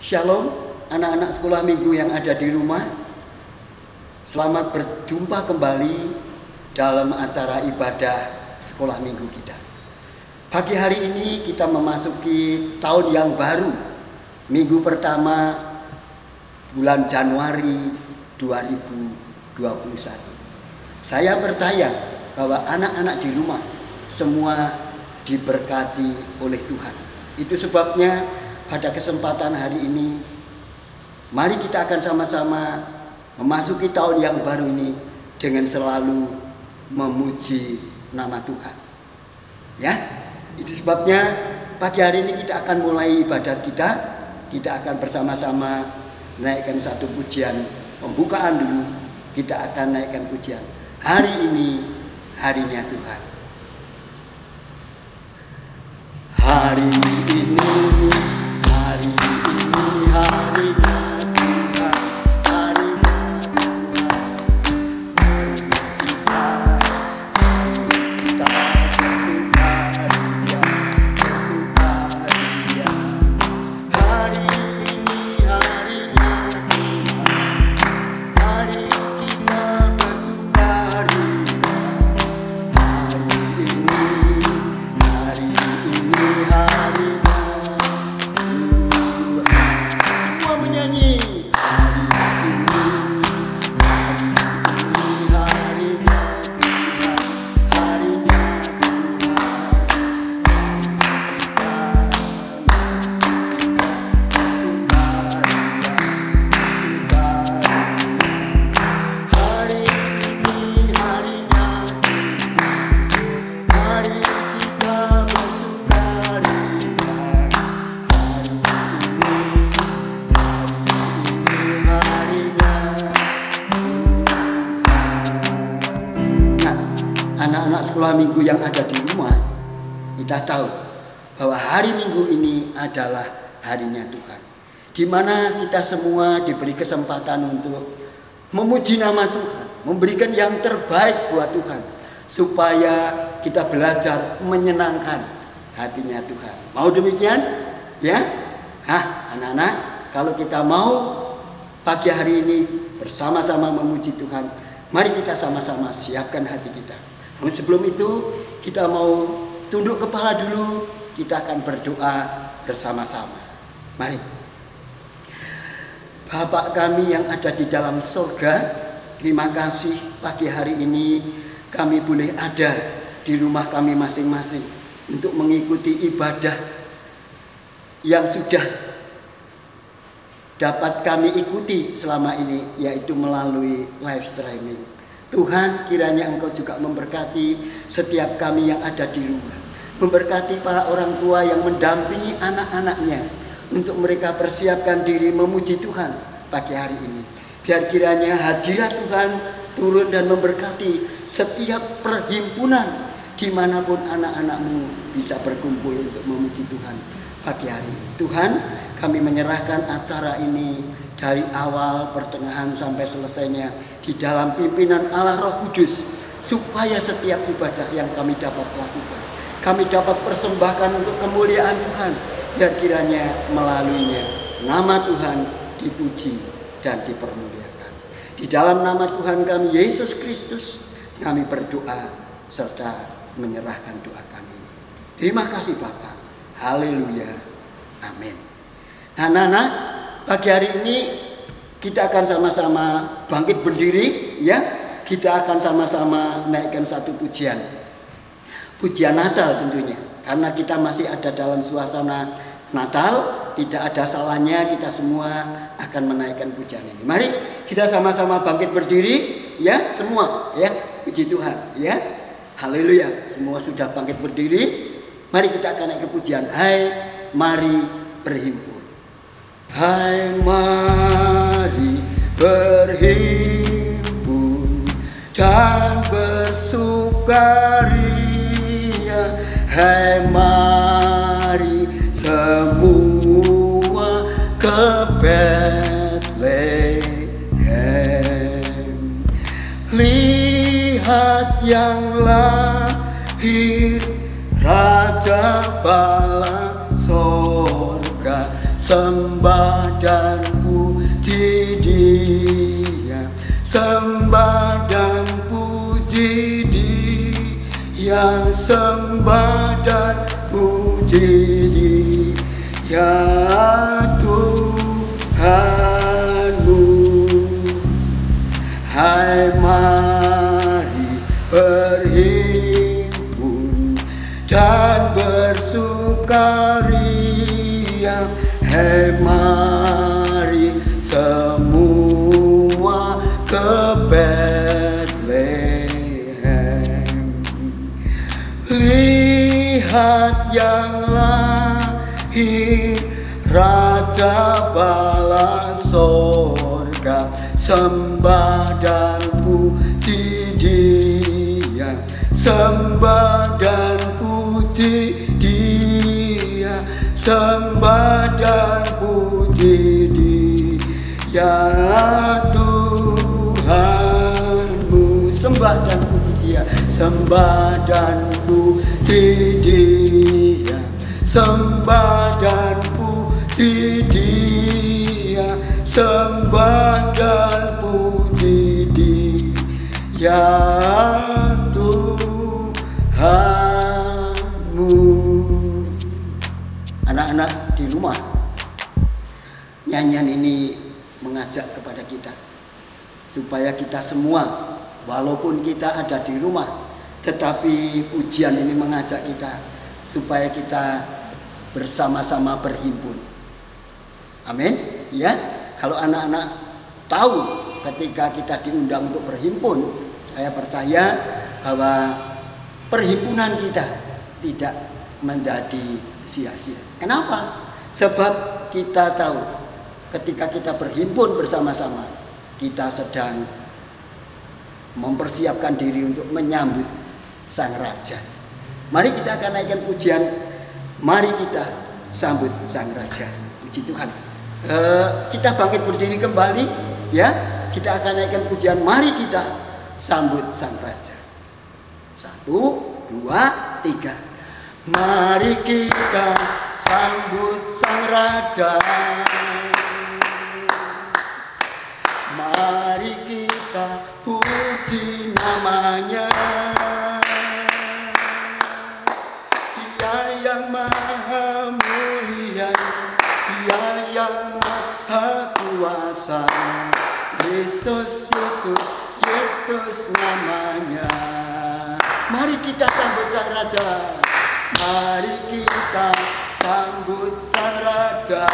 Shalom anak-anak sekolah minggu yang ada di rumah. Selamat berjumpa kembali dalam acara ibadah sekolah minggu kita. Pagi hari ini kita memasuki tahun yang baru, minggu pertama bulan Januari 2021. Saya percaya bahwa anak-anak di rumah semua diberkati oleh Tuhan. Itu sebabnya pada kesempatan hari ini, mari kita akan sama-sama memasuki tahun yang baru ini dengan selalu memuji nama Tuhan. Ya, itu sebabnya pagi hari ini kita akan mulai ibadah kita. Kita akan bersama-sama naikkan satu pujian pembukaan dulu. Kita akan naikkan pujian. Hari ini harinya Tuhan. Hari ini harinya Tuhan, harinya Tuhan. Kita bersukaria. Hari ini harinya Tuhan, mari kita bersukaria. Hari ini harinya semua menyanyi. Anak-anak sekolah minggu yang ada di rumah, kita tahu bahwa hari Minggu ini adalah harinya Tuhan, di mana kita semua diberi kesempatan untuk memuji nama Tuhan, memberikan yang terbaik buat Tuhan, supaya kita belajar menyenangkan hatinya Tuhan. Mau demikian? Ya? Anak-anak, kalau kita mau pagi hari ini bersama-sama memuji Tuhan, mari kita sama-sama siapkan hati kita. Namun sebelum itu kita mau tunduk kepala dulu, kita akan berdoa bersama-sama. Mari. Bapak kami yang ada di dalam surga, terima kasih pagi hari ini kami boleh ada di rumah kami masing-masing untuk mengikuti ibadah yang sudah dapat kami ikuti selama ini, yaitu melalui live streaming. Tuhan, kiranya Engkau juga memberkati setiap kami yang ada di rumah. Memberkati para orang tua yang mendampingi anak-anaknya untuk mereka persiapkan diri memuji Tuhan pagi hari ini. Biar kiranya hadirat Tuhan turun dan memberkati setiap perhimpunan dimanapun anak-anakmu bisa berkumpul untuk memuji Tuhan pagi hari ini. Tuhan, kami menyerahkan acara ini dari awal, pertengahan sampai selesainya di dalam pimpinan Allah Roh Kudus, supaya setiap ibadah yang kami dapat lakukan, kami dapat persembahkan untuk kemuliaan Tuhan, biar kiranya melaluinya nama Tuhan dipuji dan dipermuliakan. Di dalam nama Tuhan kami Yesus Kristus kami berdoa serta menyerahkan doa kami ini. Terima kasih Bapa. Haleluya. Amin. Anak-anak, pagi hari ini kita akan sama-sama bangkit berdiri, ya. Kita akan sama-sama naikkan satu pujian. Pujian Natal tentunya. Karena kita masih ada dalam suasana Natal, tidak ada salahnya kita semua akan menaikkan pujian ini. Mari kita sama-sama bangkit berdiri, ya, semua, ya. Puji Tuhan, ya. Haleluya. Semua sudah bangkit berdiri. Mari kita akan naik ke pujian. Hai, mari berhimpun. Hai, mari berhimpun dan bersukaria. Hai, mari semua ke Betlehem. Lihat yang lahir, Raja Bala sorga, sembah dan puji Dia, sembah dan puji Dia, sembah dan puji Dia Tuhanmu. Hai mari berhimpun dan bersukaria, hai mari semua ke Betlehem. Lihat yang lahir Raja bala sorga, sembah dan puji Dia, sembah dan puji Dia, sembah dan puji Dia Tuhanmu. Sembah dan puji Dia, sembah dan puji Dia, sembah dan puji Dia, sembah dan puji Dia Tuhanmu. Anak-anak di rumah, nyanyian ini mengajak kepada kita supaya kita semua, walaupun kita ada di rumah, tetapi pujian ini mengajak kita supaya kita bersama-sama berhimpun. Amin. Ya, kalau anak-anak tahu ketika kita diundang untuk berhimpun, saya percaya bahwa perhimpunan kita tidak menjadi sia-sia. Kenapa? Sebab kita tahu ketika kita berhimpun bersama-sama, kita sedang mempersiapkan diri untuk menyambut Sang Raja. Mari kita akan naikkan pujian, mari kita sambut Sang Raja. Puji Tuhan. Kita bangkit berdiri kembali, ya. Kita akan naikkan pujian, mari kita sambut Sang Raja. 1, 2, 3. Mari kita sambut Sang Raja. Mari kita puji namanya. Dia yang maha mulia, Dia yang maha kuasa. Yesus, Yesus, Yesus namanya. Mari kita sambut Sang Raja. Mari kita sambut Sang Raja.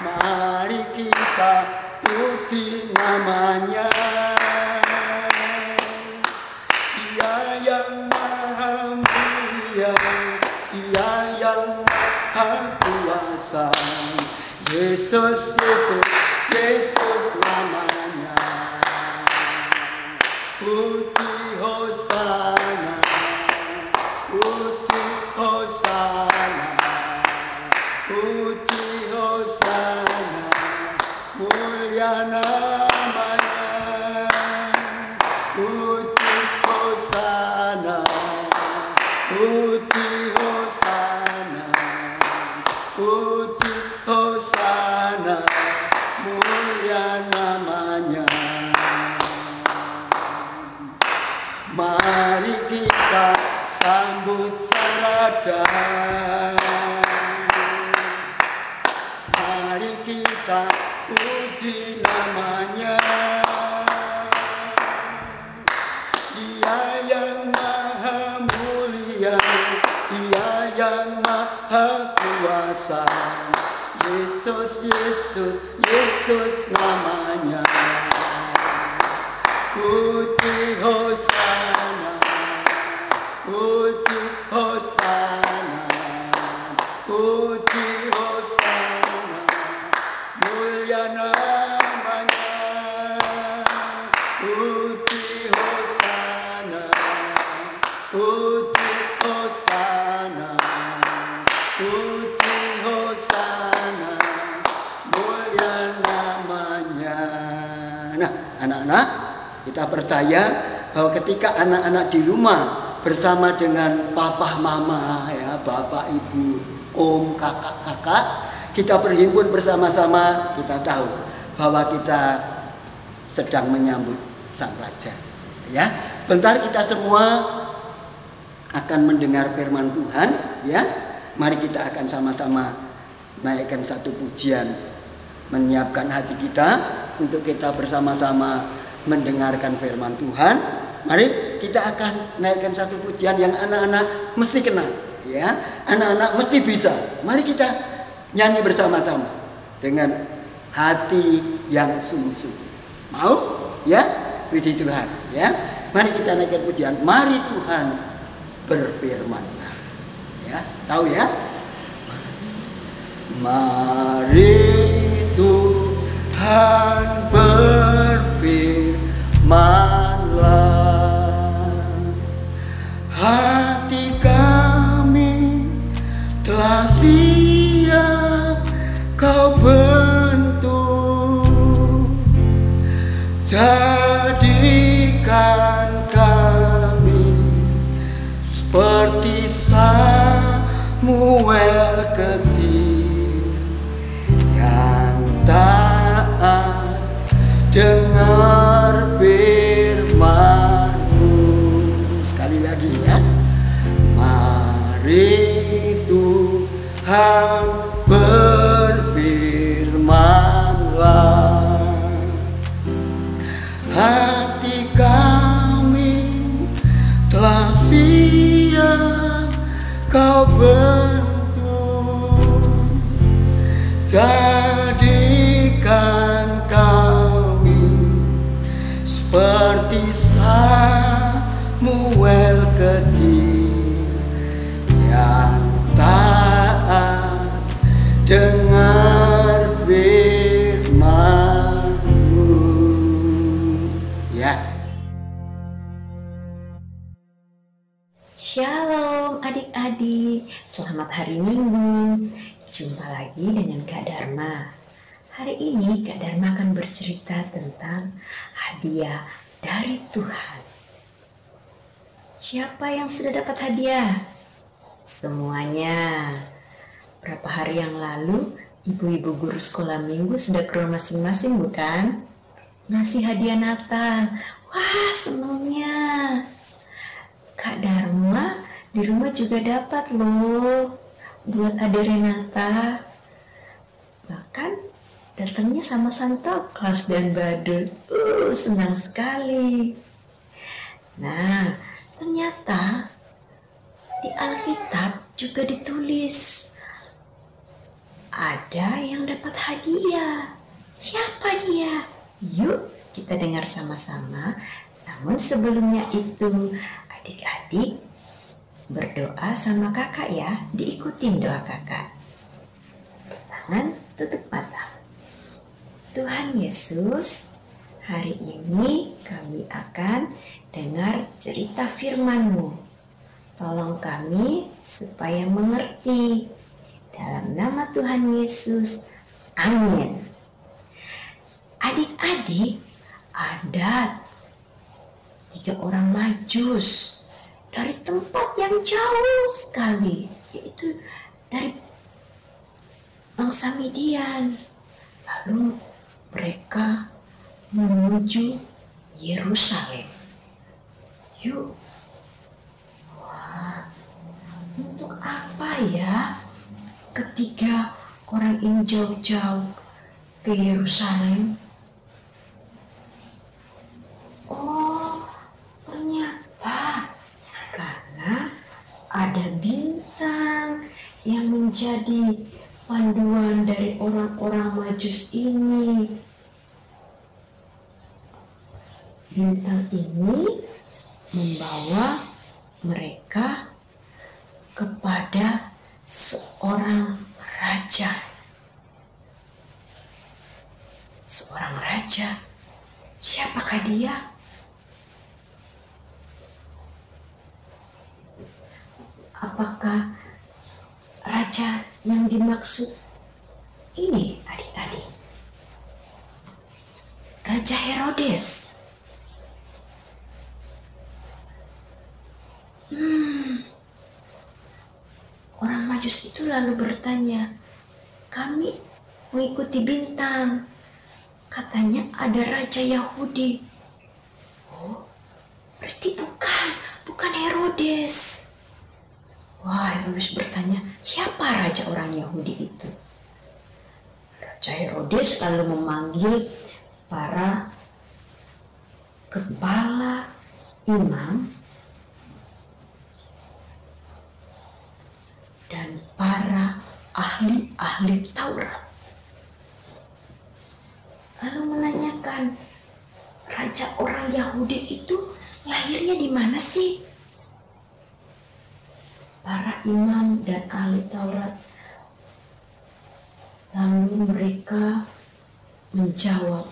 Mari kita puji namanya. Dia yang maha mulia, Dia yang maha kuasa. Yesus, Yesus, Yesus namanya. Puji Hosana, puji Hosana, puji Hosana, mulia namanya. Puji Hosana, puji Hosana, puji Hosana, mulia namanya. Mari kita sambut Sang Raja. Mari kita puji namanya. Dia yang maha mulia, Dia yang maha kuasa. Yesus, Yesus, Yesus namanya. Puji Hosana, puji Hosana, puji Hosana, mulia namanya. Puji Hosana, puji Hosana, puji Hosana, mulia namanya. Nah, anak-anak, kita percaya bahwa ketika anak-anak di rumah bersama dengan papa mama, ya, bapak, ibu, om, kakak, kita berhimpun bersama-sama, kita tahu bahwa kita sedang menyambut Sang Raja. Ya, bentar kita semua akan mendengar firman Tuhan, ya. Mari kita akan sama-sama naikkan satu pujian, menyiapkan hati kita untuk kita bersama-sama mendengarkan firman Tuhan. Mari kita akan naikkan satu pujian yang anak-anak mesti kenal, ya. Anak-anak mesti bisa. Mari kita nyanyi bersama-sama dengan hati yang sungguh-sungguh. Mau? Ya? Puji Tuhan, ya. Mari kita naikkan pujian. Mari Tuhan berfirman-Nya. Ya, tahu ya? Mari Tuhan berfirman-Nya. Hati kami telah siap Kau bentuk, jadikan kami seperti Samuel kecil yang taat dengar firman-Mu. Sekali lagi ya. Mari Tuhan berfirman-Nya. Hati kami telah siap Kau bentuk, jadikan kami seperti Samuel kecil yang taat dengar firman-Mu. Ya. Shalom adik-adik, selamat hari Minggu. Jumpa lagi dengan Kak Dharma. Hari ini Kak Dharma akan bercerita tentang hadiah dari Tuhan. Siapa yang sudah dapat hadiah? Semuanya. Berapa hari yang lalu, ibu-ibu guru sekolah minggu sudah ke rumah masing-masing, bukan? Ngasih hadiah Natal. Wah, senangnya. Kak Dharma di rumah juga dapat loh buat adik Renata. Bahkan datangnya sama Santa Claus dan badut. Senang sekali. Nah, ternyata di Alkitab juga ditulis ada yang dapat hadiah. Siapa dia? Yuk kita dengar sama-sama. Namun sebelumnya itu, adik-adik berdoa sama kakak ya, diikutin doa kakak. Tangan, tutup mata. Tuhan Yesus, hari ini kami akan dengar cerita firman-Mu. Tolong kami supaya mengerti. Dalam nama Tuhan Yesus, amin. Adik-adik, ada 3 orang Majus dari tempat yang jauh sekali, yaitu dari bangsa Midian. Lalu mereka menuju Yerusalem. Yuk, wah, untuk apa ya ketiga orang ini jauh-jauh ke Yerusalem? Oh, ternyata karena ada bintang yang menjadi panduan dari orang-orang Majus ini. Bintang ini membawa mereka kepada seorang raja. Seorang raja. Siapakah dia? Apakah raja yang dimaksud ini adik-adik? Raja Herodes. Majus itu lalu bertanya, kami mengikuti bintang. Katanya ada Raja Yahudi. Oh, berarti bukan Herodes. Wah, Herodes bertanya, siapa raja orang Yahudi itu? Raja Herodes lalu memanggil para kepala imam dan para ahli-ahli Taurat. Lalu menanyakan, raja orang Yahudi itu lahirnya di mana sih? Para imam dan ahli Taurat lalu mereka menjawab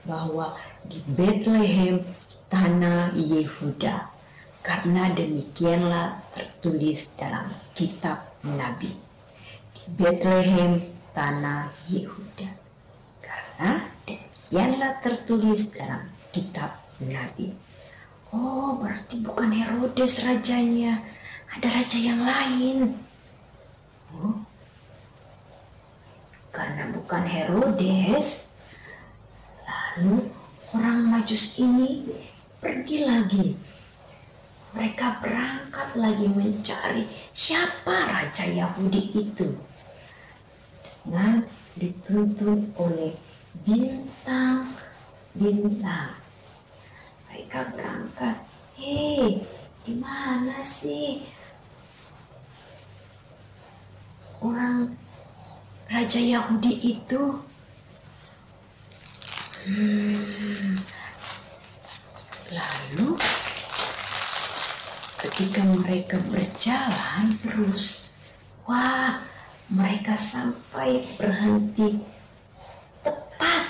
bahwa di Bethlehem, tanah Yehuda, karena demikianlah tertulis dalam kitab Nabi. Di Bethlehem, tanah Yehuda, karena demikianlah tertulis dalam kitab Nabi. Oh, berarti bukan Herodes rajanya, ada raja yang lain. Oh, karena bukan Herodes, lalu orang Majus ini pergi lagi. Mereka berangkat lagi mencari siapa raja Yahudi itu, dengan dituntun oleh bintang-bintang. Mereka berangkat, hei, di mana sih orang raja Yahudi itu? Lalu ketika mereka berjalan terus, wah, mereka sampai berhenti tepat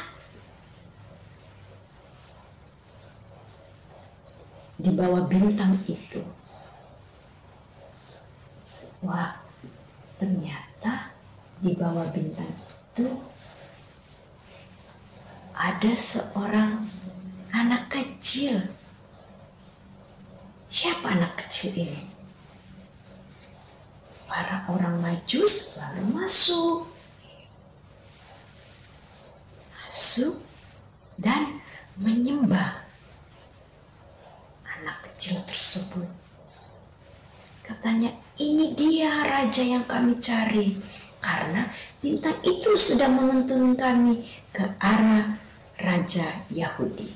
di bawah bintang itu. Wah, ternyata di bawah bintang itu ada seorang anak kecil. Siapa anak kecil ini? Para orang Majus lalu masuk dan menyembah anak kecil tersebut. Katanya, ini dia raja yang kami cari, karena bintang itu sudah menuntun kami ke arah raja Yahudi.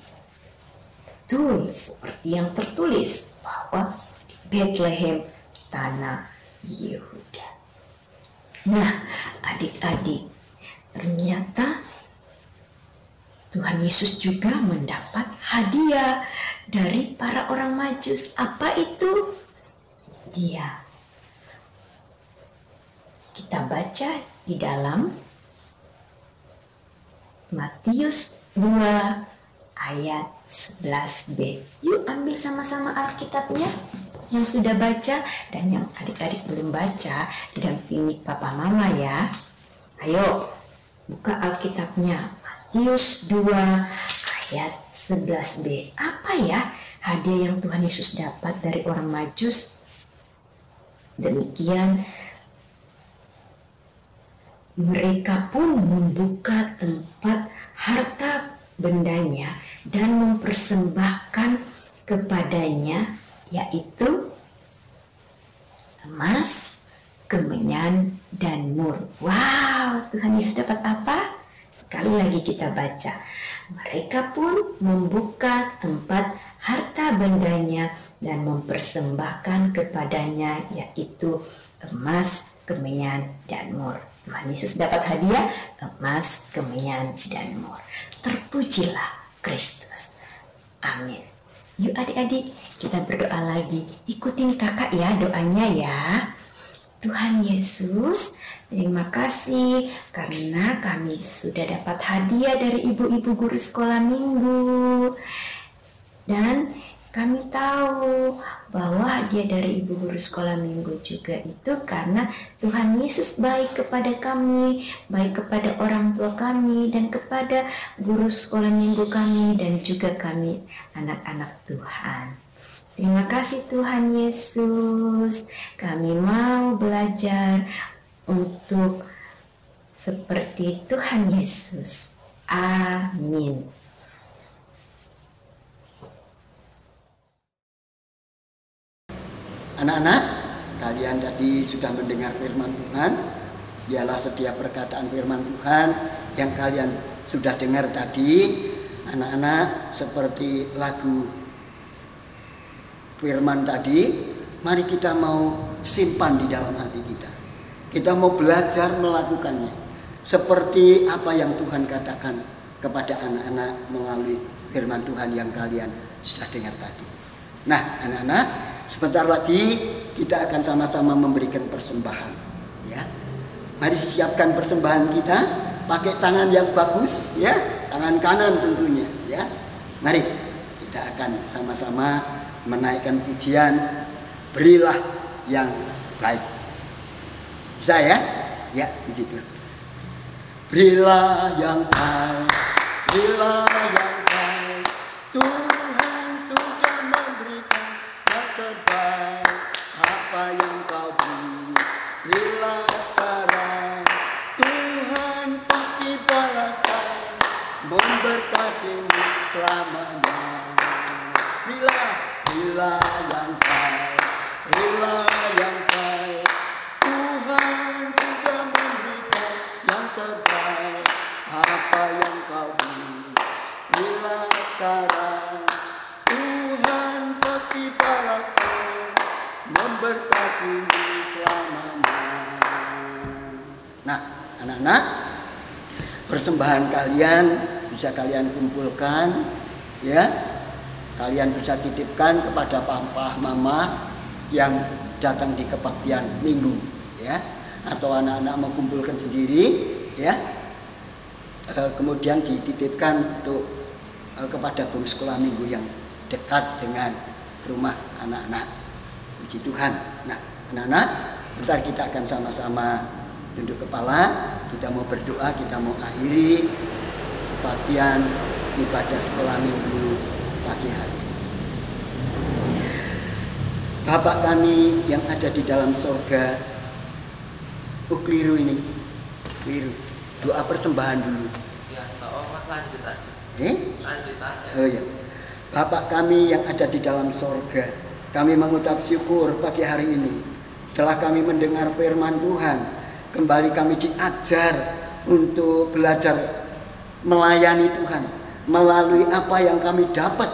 Betul seperti yang tertulis bahwa di Bethlehem, tanah Yehuda. Nah, adik-adik, ternyata Tuhan Yesus juga mendapat hadiah dari para orang Majus. Apa itu? Dia. Kita baca di dalam Matius 2 ayat 11b. Yuk ambil sama-sama Alkitabnya. Yang sudah baca dan yang adik-adik belum baca, didampingi papa mama ya. Ayo buka Alkitabnya. Matius 2 ayat 11b. Apa ya hadiah yang Tuhan Yesus dapat dari orang Majus? Demikian, mereka pun membuka tempat harta bendanya dan mempersembahkan kepadanya, yaitu emas, kemenyan, dan mur. Wow, Tuhan Yesus dapat apa? Sekali lagi kita baca. Mereka pun membuka tempat harta bendanya dan mempersembahkan kepadanya, yaitu emas, kemenyan, dan mur. Tuhan Yesus dapat hadiah emas, kemenyan, dan mur. Terpujilah Kristus. Amin. Yuk adik-adik, kita berdoa lagi. Ikutin kakak ya doanya ya. Tuhan Yesus, terima kasih karena kami sudah dapat hadiah dari ibu-ibu guru sekolah minggu. Dan kami tahu bahwa hadiah dari ibu guru sekolah minggu juga itu karena Tuhan Yesus baik kepada kami, baik kepada orang tua kami, dan kepada guru sekolah minggu kami, dan juga kami anak-anak Tuhan. Terima kasih Tuhan Yesus. Kami mau belajar untuk seperti Tuhan Yesus. Amin. Anak-anak, kalian tadi sudah mendengar firman Tuhan. Ialah setiap perkataan firman Tuhan yang kalian sudah dengar tadi. Anak-anak, seperti lagu firman tadi, mari kita mau simpan di dalam hati kita. Kita mau belajar melakukannya. Seperti apa yang Tuhan katakan kepada anak-anak melalui firman Tuhan yang kalian sudah dengar tadi. Nah, anak-anak, sebentar lagi kita akan sama-sama memberikan persembahan, ya. Mari siapkan persembahan kita, pakai tangan yang bagus, ya, tangan kanan tentunya, ya. Mari kita akan sama-sama menaikkan pujian, berilah yang baik. Bisa ya? Ya, begitu. Berilah yang baik, berilah yang baik. Tuhan sudah memberikan yang terbaik. Apa yang kau beri, berilah sekarang. Tuhan pasti balaskan, memberkatimu selamanya. Berilah yang baik, berilah yang baik. Tuhan sudah memberikan yang terbaik. Apa yang kau beri, berilah sekarang. Tuhan pasti balaskan, memberkatimu selamanya. Nah, anak-anak, persembahan kalian bisa kalian kumpulkan, ya. Kalian bisa titipkan kepada papa, mama yang datang di kebaktian minggu, ya. Atau anak-anak mau kumpulkan sendiri, ya. Kemudian dititipkan untuk kepada guru sekolah minggu yang dekat dengan rumah anak-anak. Puji Tuhan. Nah, anak-anak, bentar kita akan sama-sama tunduk kepala. Kita mau berdoa, kita mau akhiri kebaktian ibadah sekolah minggu pagi hari ini. Bapak kami yang ada di dalam sorga. Keliru ini, keliru. Doa persembahan dulu. Ya, Pak Oma lanjut aja. Lanjut aja. Oh ya. Bapak kami yang ada di dalam sorga, kami mengucap syukur pagi hari ini. Setelah kami mendengar firman Tuhan, kembali kami diajar untuk belajar melayani Tuhan melalui apa yang kami dapat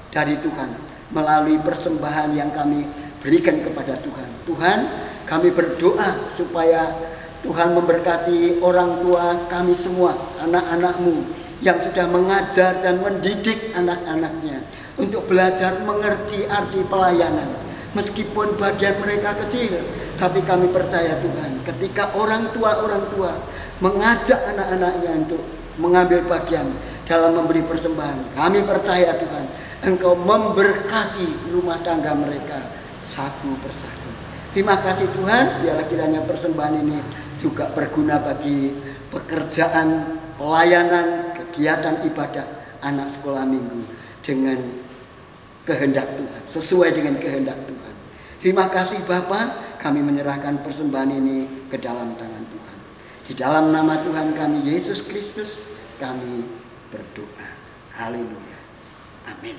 dari Tuhan, melalui persembahan yang kami berikan kepada Tuhan. Tuhan, kami berdoa supaya Tuhan memberkati orang tua kami semua, anak-anak-Mu yang sudah mengajar dan mendidik anak-anaknya untuk belajar mengerti arti pelayanan. Meskipun bagian mereka kecil, tapi kami percaya Tuhan, ketika orang tua mengajak anak-anaknya untuk mengambil bagian dalam memberi persembahan, kami percaya Tuhan, Engkau memberkati rumah tangga mereka satu persatu. Terima kasih Tuhan, biarlah kiranya persembahan ini juga berguna bagi pekerjaan, pelayanan, kegiatan ibadah anak sekolah minggu dengan kehendak Tuhan, sesuai dengan kehendak Tuhan. Terima kasih Bapa, kami menyerahkan persembahan ini ke dalam tangan Tuhan. Di dalam nama Tuhan kami Yesus Kristus kami berdoa. Haleluya. Amin.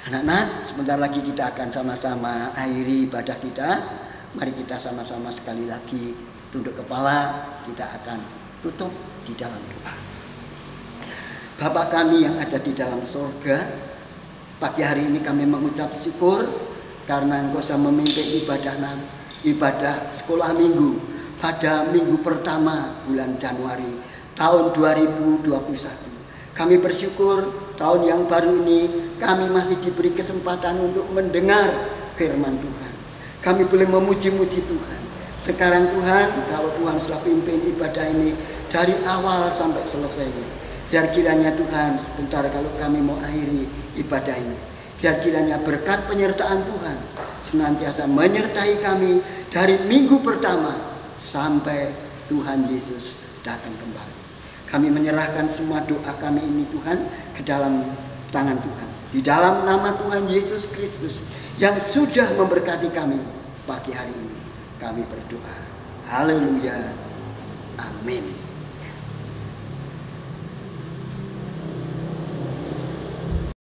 Anak-anak, sebentar lagi kita akan sama-sama akhiri ibadah kita. Mari kita sama-sama sekali lagi tunduk kepala, kita akan tutup di dalam doa. Bapa kami yang ada di dalam surga, pagi hari ini kami mengucap syukur karena Engkau sudah memimpin ibadah sekolah minggu pada minggu pertama bulan Januari tahun 2021. Kami bersyukur tahun yang baru ini kami masih diberi kesempatan untuk mendengar firman Tuhan. Kami boleh memuji-muji Tuhan. Sekarang Tuhan, kalau Tuhan sudah pimpin ibadah ini dari awal sampai selesainya, biar kiranya Tuhan sebentar kalau kami mau akhiri ibadah ini, biar kiranya berkat penyertaan Tuhan senantiasa menyertai kami dari minggu pertama sampai Tuhan Yesus datang kembali. Kami menyerahkan semua doa kami ini Tuhan ke dalam tangan Tuhan. Di dalam nama Tuhan Yesus Kristus yang sudah memberkati kami pagi hari ini, kami berdoa. Haleluya. Amin.